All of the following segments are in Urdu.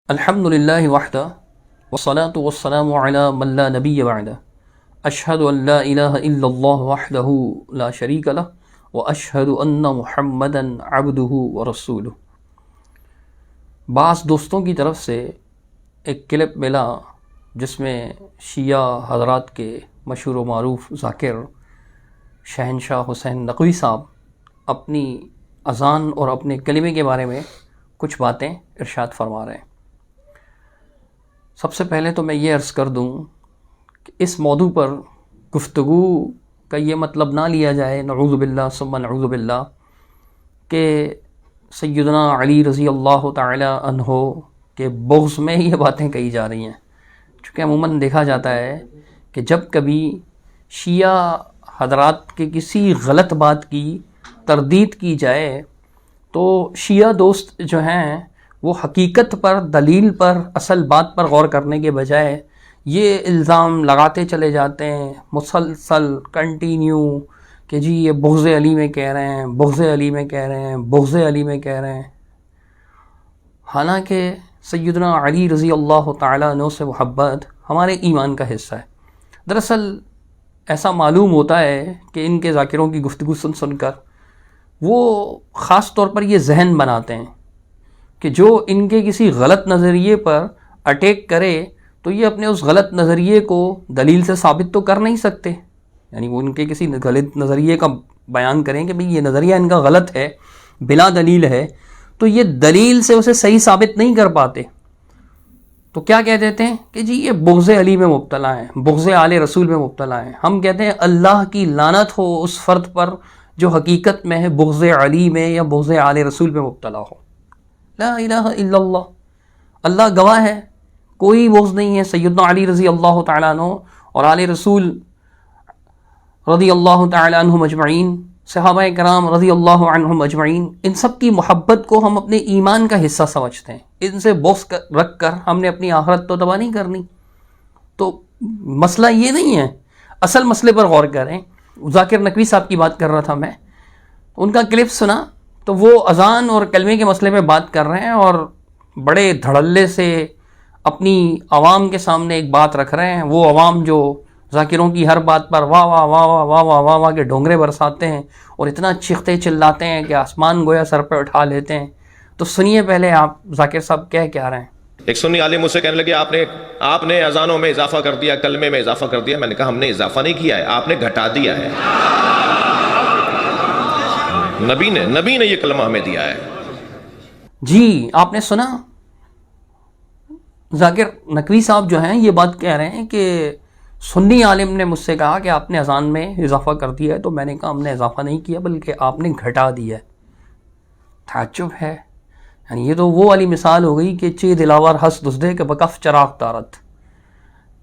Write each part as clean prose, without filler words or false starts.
الحمد للہ وحدہ والصلاة والسلام علی من لا نبی بعدہ اشہد ان لا الہ الا اللہ وحدہ لا شریک لہ واشہد ان محمدا عبدہ ورسولہ۔ بعض دوستوں کی طرف سے ایک کلپ ملا جس میں شیعہ حضرات کے مشہور و معروف ذاکر شہنشاہ حسین نقوی صاحب اپنی اذان اور اپنے کلمے کے بارے میں کچھ باتیں ارشاد فرما رہے ہیں۔ سب سے پہلے تو میں یہ عرض کر دوں کہ اس موضوع پر گفتگو کا یہ مطلب نہ لیا جائے نعوذ باللہ ثم نعوذ باللہ کہ سیدنا علی رضی اللہ تعالی عنہ کے بغض میں یہ باتیں کہی جا رہی ہیں، چونکہ عموماً دیکھا جاتا ہے کہ جب کبھی شیعہ حضرات کے کسی غلط بات کی تردید کی جائے تو شیعہ دوست جو ہیں وہ حقیقت پر، دلیل پر، اصل بات پر غور کرنے کے بجائے یہ الزام لگاتے چلے جاتے ہیں مسلسل کنٹینیو کہ جی یہ بغض علی میں کہہ رہے ہیں، بغض علی میں کہہ رہے ہیں، بغض علی میں کہہ رہے ہیں، حالانکہ سیدنا علی رضی اللہ تعالیٰ عنہ سے محبت ہمارے ایمان کا حصہ ہے۔ دراصل ایسا معلوم ہوتا ہے کہ ان کے ذاکروں کی گفتگو سن سن کر وہ خاص طور پر یہ ذہن بناتے ہیں کہ جو ان کے کسی غلط نظریے پر اٹیک کرے تو یہ اپنے اس غلط نظریے کو دلیل سے ثابت تو کر نہیں سکتے، یعنی وہ ان کے کسی غلط نظریے کا بیان کریں کہ بھئی یہ نظریہ ان کا غلط ہے، بلا دلیل ہے، تو یہ دلیل سے اسے صحیح ثابت نہیں کر پاتے، تو کیا کہہ دیتے ہیں کہ جی یہ بغض علی میں مبتلا ہیں، بغض آل رسول میں مبتلا ہیں۔ ہم کہتے ہیں اللہ کی لعنت ہو اس فرد پر جو حقیقت میں ہے بغض علی میں یا بغض آل رسول میں مبتلا ہو۔ لا الہ الا اللہ، اللہ گواہ ہے کوئی بغض نہیں ہے سیدنا علی رضی اللہ تعالیٰ عنہ اور آل رسول رضی اللہ تعالیٰ عنہم اجمعین، صحابہ کرام رضی اللہ عنہم اجمعین، ان سب کی محبت کو ہم اپنے ایمان کا حصہ سمجھتے ہیں۔ ان سے بغض رکھ کر ہم نے اپنی آخرت تو تباہ نہیں کرنی۔ تو مسئلہ یہ نہیں ہے، اصل مسئلے پر غور کریں۔ ذاکر نقوی صاحب کی بات کر رہا تھا میں، ان کا کلپ سنا تو وہ اذان اور کلمے کے مسئلے پہ بات کر رہے ہیں اور بڑے دھڑلے سے اپنی عوام کے سامنے ایک بات رکھ رہے ہیں۔ وہ عوام جو ذاکروں کی ہر بات پر واہ واہ واہ واہ واہ واہ واہ واہ کے ڈھونگرے برساتے ہیں اور اتنا چیختے چلاتے ہیں کہ آسمان گویا سر پہ اٹھا لیتے ہیں۔ تو سنیے پہلے آپ ذاکر صاحب کیا رہے ہیں۔ ایک سنی عالم مجھ سے کہنے لگے آپ نے اذانوں میں اضافہ کر دیا، کلمے میں اضافہ کر دیا۔ میں نے کہا ہم نے اضافہ نہیں کیا ہے، آپ نے گھٹا دیا ہے۔ نبی نے یہ کلمہ ہمیں دیا ہے۔ جی آپ نے سنا، ذاکر نقوی صاحب جو ہیں یہ بات کہہ رہے ہیں کہ سنی عالم نے مجھ سے کہا کہ آپ نے اذان میں اضافہ کر دیا ہے، تو میں نے کہا ہم نے اضافہ نہیں کیا بلکہ آپ نے گھٹا دیا ہے۔ تعجب ہے، یعنی یہ تو وہ والی مثال ہو گئی کہ چی دلاور ہس دزدے کے بکف چراغ تارت۔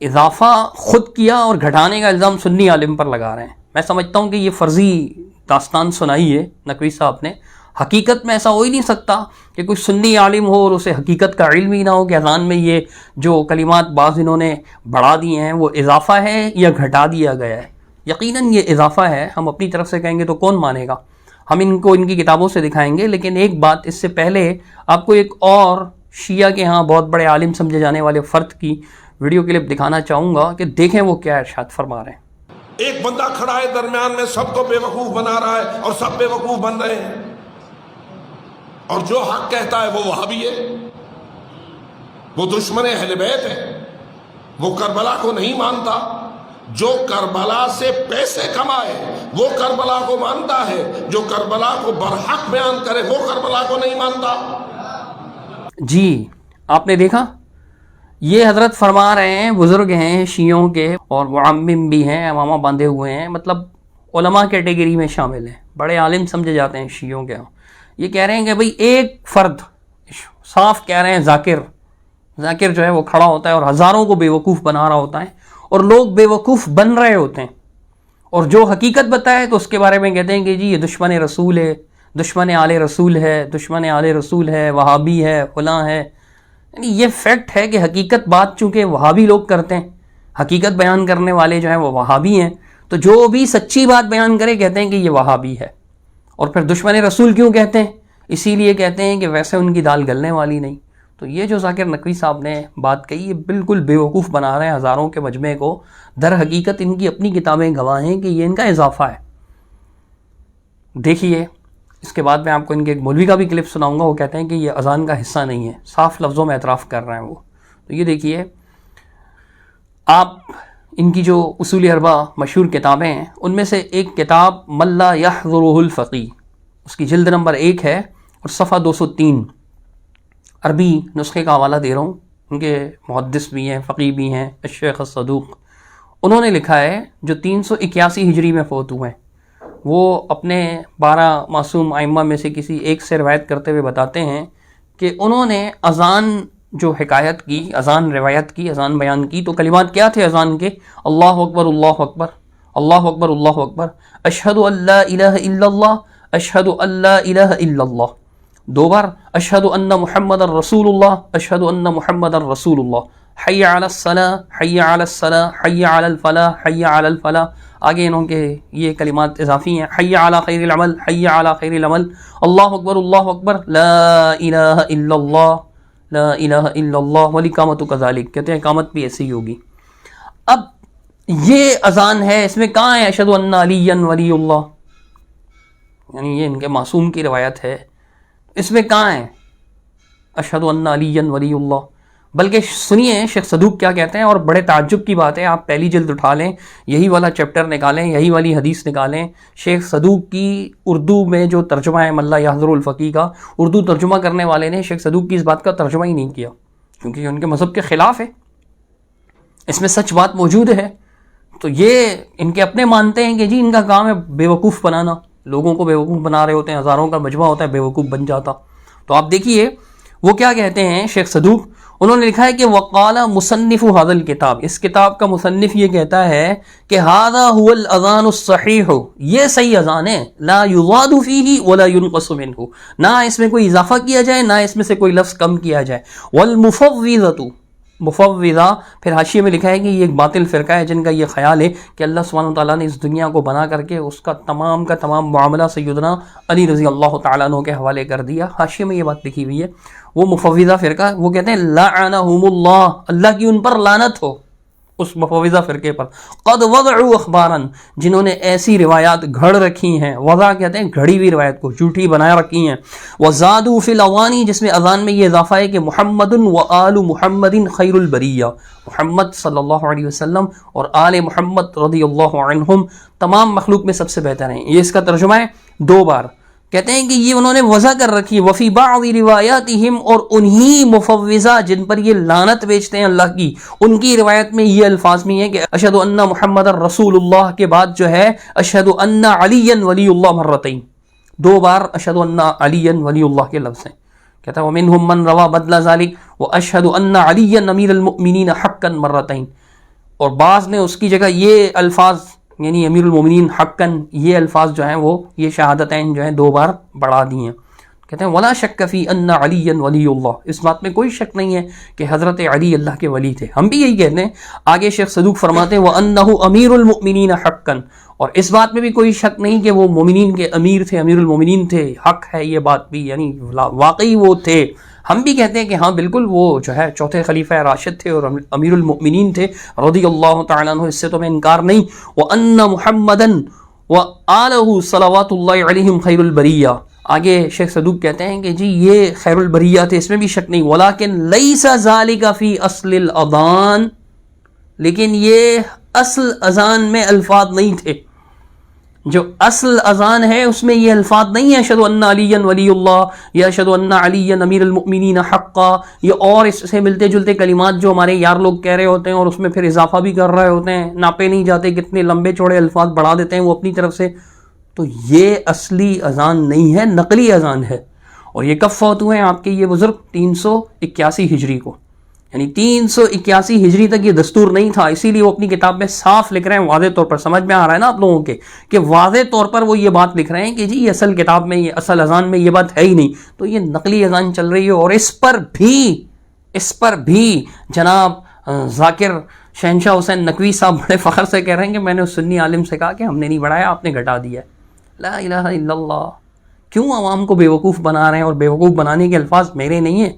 اضافہ خود کیا اور گھٹانے کا الزام سنی عالم پر لگا رہے ہیں۔ میں سمجھتا ہوں کہ یہ فرضی داستان سنائی ہے نقوی صاحب نے۔ حقیقت میں ایسا ہو ہی نہیں سکتا کہ کوئی سنی عالم ہو اور اسے حقیقت کا علم ہی نہ ہو کہ اذان میں یہ جو کلمات بعض انہوں نے بڑھا دیے ہیں وہ اضافہ ہے یا گھٹا دیا گیا ہے۔ یقیناً یہ اضافہ ہے، ہم اپنی طرف سے کہیں گے تو کون مانے گا، ہم ان کو ان کی کتابوں سے دکھائیں گے۔ لیکن ایک بات اس سے پہلے آپ کو ایک اور شیعہ کے ہاں بہت بڑے عالم سمجھے جانے والے فرد کی ویڈیو کلپ دکھانا چاہوں گا کہ دیکھیں وہ کیا ارشاد فرما رہے ہیں۔ ایک بندہ کھڑا ہے درمیان میں، سب کو بے وقوف بنا رہا ہے اور سب بے وقوف بن رہے ہیں، اور جو حق کہتا ہے وہ وہابی ہے، وہ دشمن اہل بیت ہے، وہ کربلا کو نہیں مانتا۔ جو کربلا سے پیسے کمائے وہ کربلا کو مانتا ہے، جو کربلا کو برحق بیان کرے وہ کربلا کو نہیں مانتا۔ جی آپ نے دیکھا، یہ حضرت فرما رہے ہیں، بزرگ ہیں شیعوں کے اور معمم بھی ہیں، امامہ باندھے ہوئے ہیں، مطلب علماء کیٹیگری میں شامل ہیں، بڑے عالم سمجھے جاتے ہیں شیعوں کے ہاں۔ یہ کہہ رہے ہیں کہ بھئی ایک فرد، صاف کہہ رہے ہیں ذاکر جو ہے وہ کھڑا ہوتا ہے اور ہزاروں کو بے وقوف بنا رہا ہوتا ہے اور لوگ بے وقوف بن رہے ہوتے ہیں، اور جو حقیقت بتائے تو اس کے بارے میں کہتے ہیں کہ جی یہ دشمن رسول ہے، دشمن آل رسول ہے، دشمن آل رسول ہے، وہابی ہے، فلاں ہے۔ یعنی یہ فیکٹ ہے کہ حقیقت بات چونکہ وہابی لوگ کرتے ہیں، حقیقت بیان کرنے والے جو ہیں وہ وہابی ہیں، تو جو بھی سچی بات بیان کرے کہتے ہیں کہ یہ وہابی ہے۔ اور پھر دشمن رسول کیوں کہتے ہیں؟ اسی لیے کہتے ہیں کہ ویسے ان کی دال گلنے والی نہیں۔ تو یہ جو ذاکر نقوی صاحب نے بات کہی، یہ بالکل بیوقوف بنا رہے ہیں ہزاروں کے مجمع کو. در حقیقت ان کی اپنی کتابیں گواہ ہیں کہ یہ ان کا اضافہ ہے. دیکھیے اس کے بعد میں آپ کو ان کے ایک مولوی کا بھی کلپ سناؤں گا. وہ کہتے ہیں کہ یہ اذان کا حصہ نہیں ہے، صاف لفظوں میں اعتراف کر رہے ہیں وہ. تو یہ دیکھیے آپ ان کی جو اصول اربع مشہور کتابیں ہیں ان میں سے ایک کتاب من لا یحضرہ الفقیہ، اس کی جلد نمبر 1 ہے اور صفحہ 203. عربی نسخے کا حوالہ دے رہا ہوں، ان کے محدث بھی ہیں، فقیہ بھی ہیں، الشیخ الصدوق. انہوں نے لکھا ہے جو 381 ہجری میں فوت ہوئے ہیں، وہ اپنے 12 معصوم ائمہ میں سے کسی ایک سے روایت کرتے ہوئے بتاتے ہیں کہ انہوں نے اذان جو حکایت کی، اذان روایت کی، اذان بیان کی، تو کلمات کیا تھے اذان کے؟ اللہ اکبر اللہ اکبر، اللہ اکبر اللہ اکبر، اشہد ان لا الہ الا اللہ، اشہد ان لا الہ الا اللہ. 2 بار اشہد ان محمد الرسول اللہ، اشہد ان محمد الرسول اللہ، حی علی الصلاۃ، حی علی الصلاۃ، حی علی الفلاح، حی علی الفلاح. آگے انہوں کے یہ کلمات اضافی ہیں، حی علی خیر العمل، حی علی خیر العمل، اللہ اکبر، لا الہ الا اللہ، لا الہ الا اللہ، والاقامۃ کذالک. کہتے ہیں اقامت بھی ایسی ہی ہوگی. اب یہ اذان ہے، اس میں کہاں ہے اشہد ان علی ولی اللہ؟ یعنی یہ ان کے معصوم کی روایت ہے، اس میں کہاں ہے اشہد ان علی ولی اللہ؟ بلکہ سنیے شیخ صدوق کیا کہتے ہیں، اور بڑے تعجب کی بات ہے، آپ پہلی جلد اٹھا لیں، یہی والا چیپٹر نکالیں، یہی والی حدیث نکالیں. شیخ صدوق کی اردو میں جو ترجمہ ہے من لا یحضر الفقیہ کا، اردو ترجمہ کرنے والے نے شیخ صدوق کی اس بات کا ترجمہ ہی نہیں کیا، کیونکہ یہ ان کے مذہب کے خلاف ہے، اس میں سچ بات موجود ہے. تو یہ ان کے اپنے مانتے ہیں کہ جی ان کا کام ہے بیوقوف بنانا، لوگوں کو بیوقوف بنا رہے ہوتے ہیں، ہزاروں کا مجمع ہوتا ہے بیوقوف بن جاتا. تو آپ دیکھیے وہ کیا کہتے ہیں شیخ صدوق. انہوں نے لکھا ہے کہ وقال مصنف هذا الکتاب، اس کتاب کا مصنف یہ کہتا ہے کہ هذا هو الاذان الصحیح، یہ صحیح اذان ہے، لا یزاد فیہ ولا ينقص منہ، نہ اس میں کوئی اضافہ کیا جائے نہ اس میں سے کوئی لفظ کم کیا جائے. والمفوضۃ، مفوضہ پھر حاشیے میں لکھا ہے کہ یہ ایک باطل فرقہ ہے جن کا یہ خیال ہے کہ اللہ سبحانہ وتعالیٰ نے اس دنیا کو بنا کر کے اس کا تمام کا تمام معاملہ سیدنا علی رضی اللہ تعالیٰ عنہ کے حوالے کر دیا. حاشیے میں یہ بات لکھی ہوئی ہے. وہ مفوضہ فرقہ وہ کہتے ہیں لعنہم اللہ، اللہ کی ان پر لعنت ہو، اس مفوضہ فرقے پر. قد وضعوا اخبارا، جنہوں نے ایسی روایات گھڑ رکھی ہیں، وضع کہتے ہیں گھڑی ہوئی روایت کو، جھوٹی بنایا رکھی ہیں. وزادوا فی الاوانی، جس میں اذان میں یہ اضافہ ہے کہ محمد و آل محمد خیر البریہ، محمد صلی اللہ علیہ وسلم اور آل محمد رضی اللہ عنہم تمام مخلوق میں سب سے بہتر ہیں. یہ اس کا ترجمہ ہے. 2 بار کہتے ہیں کہ یہ انہوں نے وضع کر رکھی. وفی بعض روایاتہم، اور انہی مفوضہ جن پر یہ لعنت بیچتے ہیں اللہ کی، ان کی روایت میں یہ الفاظ میں ہے کہ اشہد ان محمد الرسول اللہ کے بعد جو ہے اشہد ان علی ولی اللہ مرتین، 2 بار اشہد ان علی ولی اللہ کے لفظ ہیں. کہتا ہے ومنہم من روا بدل ذالک واشہد ان علی امیر المؤمنین حقا مرتین، اور بعض نے اس کی جگہ یہ الفاظ یعنی امیر المومنین حقاً یہ الفاظ جو ہیں وہ یہ شہادتین جو ہیں 2 بار بڑھا دی ہیں. کہتے ہیں ولا شک فی ان علی ولی اللہ، اس بات میں کوئی شک نہیں ہے کہ حضرت علی اللہ کے ولی تھے. ہم بھی یہی کہتے ہیں. آگے شیخ صدوق فرماتے ہیں وانہ امیر المؤمنین حقاً، اور اس بات میں بھی کوئی شک نہیں کہ وہ مومنین کے امیر تھے، امیر المومنین تھے. حق ہے یہ بات بھی، یعنی واقعی وہ تھے. ہم بھی کہتے ہیں کہ ہاں بالکل وہ جو ہے 4تھے خلیفہ راشد تھے اور امیر المؤمنین تھے رضی اللہ تعالیٰ عنہ، اس سے تو میں انکار نہیں. وَأَنَّ مُحَمَّدًا وَآلَهُ صلوات اللہ علیہم خیر البریہ. آگے شیخ صدوق کہتے ہیں کہ جی یہ خیر البریہ تھے، اس میں بھی شک نہیں. وَلَكِنْ لَيْسَ ذَلِكَ فِي أَصْلِ الْأَذَان، لیکن یہ اصل اذان میں الفاظ نہیں تھے. جو اصل اذان ہے اس میں یہ الفاظ نہیں ہیں اشہد ان علی ولی اللہ یا اشہد ان علی امیر المؤمنین حقا، یہ اور اس سے ملتے جلتے کلمات جو ہمارے یار لوگ کہہ رہے ہوتے ہیں اور اس میں پھر اضافہ بھی کر رہے ہوتے ہیں، ناپے نہیں جاتے، کتنے لمبے چوڑے الفاظ بڑھا دیتے ہیں وہ اپنی طرف سے. تو یہ اصلی اذان نہیں ہے، نقلی اذان ہے. اور یہ کب فوت ہوئے ہیں آپ کے یہ بزرگ؟ 381 ہجری کو، یعنی 381 ہجری تک یہ دستور نہیں تھا. اسی لیے وہ اپنی کتاب میں صاف لکھ رہے ہیں، واضح طور پر سمجھ میں آ رہا ہے نا آپ لوگوں کے کہ واضح طور پر وہ یہ بات لکھ رہے ہیں کہ جی اصل کتاب میں یہ اصل اذان میں یہ بات ہے ہی نہیں، تو یہ نقلی اذان چل رہی ہے. اور اس پر بھی جناب ذاکر شہنشاہ حسین نقوی صاحب بڑے فخر سے کہہ رہے ہیں کہ میں نے اس سنی عالم سے کہا کہ ہم نے نہیں بڑھایا، آپ نے گھٹا دیا. لا الہ الا اللہ. کیوں عوام کو بیوقوف بنا رہے ہیں؟ اور بیوقوف بنانے کے الفاظ میرے نہیں ہیں،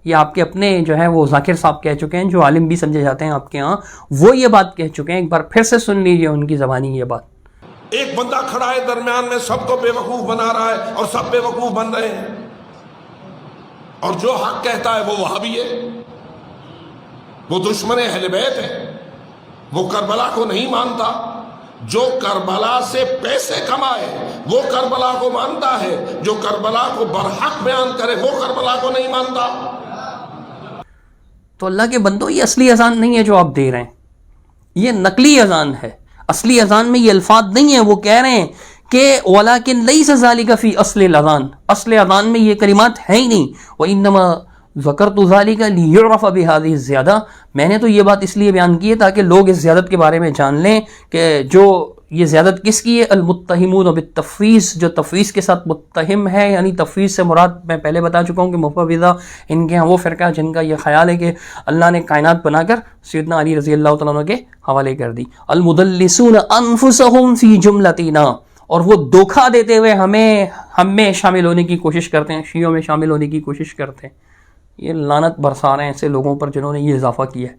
یہ آپ کے اپنے جو ہے وہ ذاکر صاحب کہہ چکے ہیں، جو عالم بھی سمجھے جاتے ہیں آپ کے ہاں، وہ یہ بات کہہ چکے ہیں. ایک بار پھر سے سن لیجئے ان کی زبانی یہ بات. ایک بندہ کھڑا ہے درمیان میں، سب کو بے وقوف بنا رہا ہے اور سب بے وقوف بن رہے ہیں، اور جو حق کہتا ہے وہ وہابی ہے، وہ دشمن اہل بیت ہے، وہ کربلا کو نہیں مانتا. جو کربلا سے پیسے کمائے وہ کربلا کو مانتا ہے، جو کربلا کو برحق بیان کرے وہ کربلا کو نہیں مانتا. تو اللہ کے بندوں، یہ اصلی اذان نہیں ہے جو آپ دے رہے ہیں، یہ نقلی اذان ہے. اصلی اذان میں یہ الفاظ نہیں ہیں. وہ کہہ رہے ہیں کہ وَلَكِنْ لَيْسَ ذَلِكَ فِي أَصْلِ الْأَذَان، اصل اذان میں یہ کلمات ہیں ہی نہیں. وَإِنَّمَا ذَكَرْتُ ذَلِكَ لِيُعْرَفَ بِهَذِهِ الزِّيَادَةِ، میں نے تو یہ بات اس لیے بیان کی ہے تاکہ لوگ اس زیادت کے بارے میں جان لیں کہ جو یہ زیادت کس کی ہے. المتہمون بالتفویض، جو تفویض کے ساتھ متہم ہے، یعنی تفویض سے مراد میں پہلے بتا چکا ہوں کہ مفوضہ ان کے ہاں وہ فرقہ جن کا یہ خیال ہے کہ اللہ نے کائنات بنا کر سیدنا علی رضی اللہ تعالیٰ عنہ کے حوالے کر دی. المدلسون انفسہم فی جملتنا، اور وہ دھوکہ دیتے ہوئے ہم میں شامل ہونے کی کوشش کرتے ہیں، شیعوں میں شامل ہونے کی کوشش کرتے ہیں. یہ لعنت برسا رہے ہیں ایسے لوگوں پر جنہوں نے یہ اضافہ کیا ہے،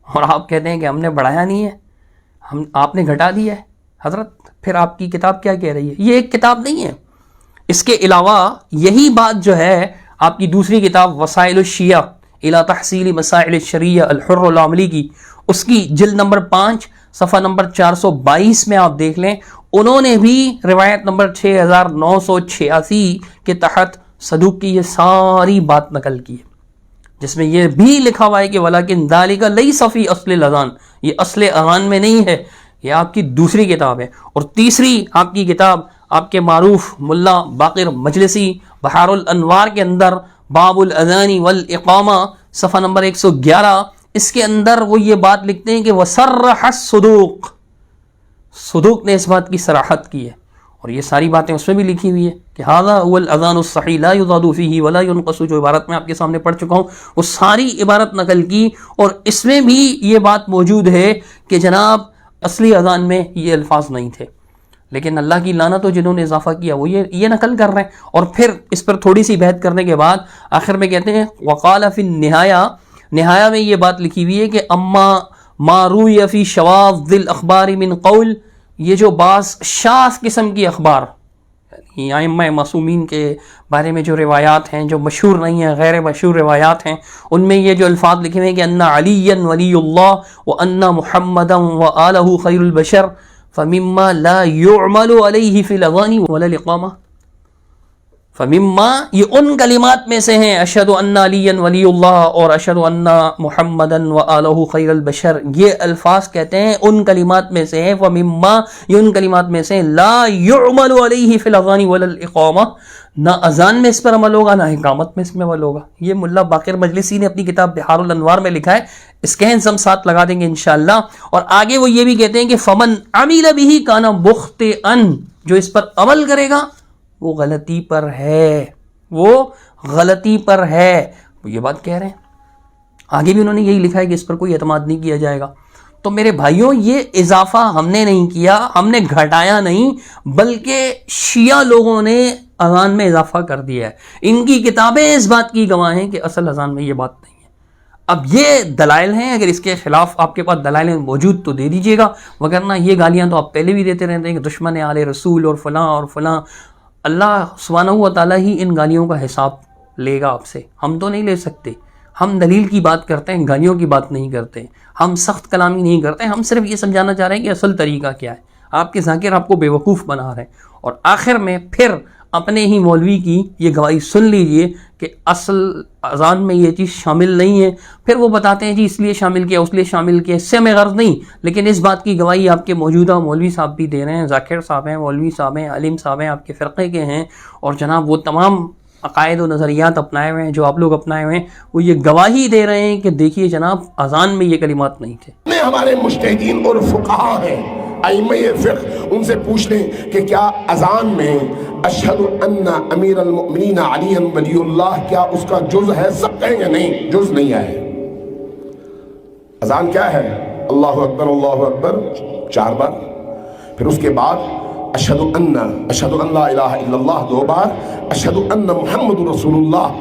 اور آپ کہتے ہیں کہ ہم نے بڑھایا نہیں ہے، آپ نے گھٹا دیا ہے. حضرت پھر آپ کی کتاب کیا کہہ رہی ہے؟ یہ ایک کتاب نہیں ہے. اس کے علاوہ یہی بات جو ہے آپ کی دوسری کتاب وسائل الشیعہ الی تحصیل مسائل الشریعہ الحر العملی کی، اس کی جلد نمبر 5 صفحہ نمبر 422 میں آپ دیکھ لیں. انہوں نے بھی روایت نمبر 6986 کے تحت صدوق کی یہ ساری بات نقل کی ہے، جس میں یہ بھی لکھا ہوا ہے کہ ولیکن ذالک لیس فی اصل الاذان، یہ اصل اذان میں نہیں ہے. یہ آپ کی دوسری کتاب ہے. اور تیسری آپ کی کتاب آپ کے معروف ملا باقر مجلسی بحار الانوار کے اندر باب الاذان والاقامہ صفحہ نمبر 111، اس کے اندر وہ یہ بات لکھتے ہیں کہ وصرح الصدوق، صدوق نے اس بات کی صراحت کی ہے، اور یہ ساری باتیں اس میں بھی لکھی ہوئی ہے کہ ھذا هو الاذان الصحیح لا یزاد فیہ ولا ینقص، جو عبارت میں آپ کے سامنے پڑھ چکا ہوں وہ ساری عبارت نقل کی. اور اس میں بھی یہ بات موجود ہے کہ جناب اصلی اذان میں یہ الفاظ نہیں تھے، لیکن اللہ کی لعنت ہو جنہوں نے اضافہ کیا وہ یہ نقل کر رہے ہیں. اور پھر اس پر تھوڑی سی بحث کرنے کے بعد آخر میں کہتے ہیں وقال فی النہایہ، نہایہ میں یہ بات لکھی ہوئی ہے کہ اما ما روی فی شواذ الاخبار من قول، یہ جو بعض شاذ قسم کی اخبار، یعنی ائمہ معصومین کے بارے میں جو روایات ہیں جو مشہور نہیں ہیں، غیر مشہور روایات ہیں، ان میں یہ جو الفاظ لکھے ہوئے ہیں کہ ان علی ولی اللہ وان محمدا وآلہ خیر البشر فمما لا يعمل علیہ فی الاذان ولا الاقامہ، فمما یہ ان کلمات میں سے ہیں اشہد ان علی ولی اللہ اور اشہد ان محمدا وآلہ خیر البشر، یہ الفاظ کہتے ہیں ان کلمات میں سے ہیں. فمما یہ ان کلمات میں سے لا يعمل علیہ فی الاذان ولا الاقامہ، نہ اذان میں اس پر عمل ہوگا نہ اقامت میں اس میں عمل ہوگا. یہ ملا باقر مجلسی نے اپنی کتاب بحار الانوار میں لکھا ہے، اس کے ہم ساتھ لگا دیں گے انشاءاللہ. اور آگے وہ یہ بھی کہتے ہیں کہ فمن عمل بہ کان مخطئا، جو اس پر عمل کرے گا وہ غلطی پر ہے، وہ غلطی پر ہے. وہ یہ بات کہہ رہے ہیں. آگے بھی انہوں نے یہی لکھا ہے کہ اس پر کوئی اعتماد نہیں کیا جائے گا. تو میرے بھائیوں یہ اضافہ ہم نے نہیں کیا، ہم نے گھٹایا نہیں، بلکہ شیعہ لوگوں نے اذان میں اضافہ کر دیا ہے. ان کی کتابیں اس بات کی گواہ ہیں کہ اصل اذان میں یہ بات نہیں ہے. اب یہ دلائل ہیں، اگر اس کے خلاف آپ کے پاس دلائل موجود تو دے دیجئے گا، وگرنہ یہ گالیاں تو آپ پہلے بھی دیتے رہتے ہیں کہ دشمن آل رسول اور فلاں اور فلاں. اللہ سبحانہ و تعالیٰ ہی ان گالیوں کا حساب لے گا آپ سے، ہم تو نہیں لے سکتے. ہم دلیل کی بات کرتے ہیں، گالیوں کی بات نہیں کرتے، ہم سخت کلامی نہیں کرتے. ہم صرف یہ سمجھانا چاہ رہے ہیں کہ اصل طریقہ کیا ہے. آپ کے ذاکر آپ کو بے وقوف بنا رہے ہیں. اور آخر میں پھر اپنے ہی مولوی کی یہ گواہی سن لیجئے کہ اصل اذان میں یہ چیز شامل نہیں ہے. پھر وہ بتاتے ہیں جی اس لیے شامل کیا اس لیے شامل کیا، اس سے ہمیں غرض نہیں، لیکن اس بات کی گواہی آپ کے موجودہ مولوی صاحب بھی دے رہے ہیں. ذاکر صاحب ہیں، مولوی صاحب ہیں، علیم صاحب ہیں، آپ کے فرقے کے ہیں، اور جناب وہ تمام عقائد و نظریات اپنائے ہوئے ہیں جو آپ لوگ اپنائے ہوئے ہیں، وہ یہ گواہی دے رہے ہیں کہ دیکھیے جناب اذان میں یہ کلمات نہیں تھے. ہمارے مجتہدین اور فقہا ہیں، ائمہ فقہ، ان سے پوچھ لیں کہ کیا اذان میں اشہد ان امیر المؤمنین علی ولی اللہ کیا اس کا جز ہے؟ سب کہیں گے نہیں، جز نہیں ہے. اذان کیا ہے؟ اللہ اکبر 4 بار، پھر اس کے بعد اشہد ان لا الہ الا اللہ 2 بار، اشہد ان محمد رسول اللہ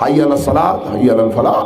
hayya ala salat hayya ala falah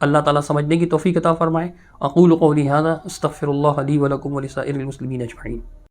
اللہ تعالیٰ سمجھنے کی توفیق عطا فرمائے۔ اقول قولی ھذا استغفر اللہ لی ولکم ولسائر المسلمین اجمعین۔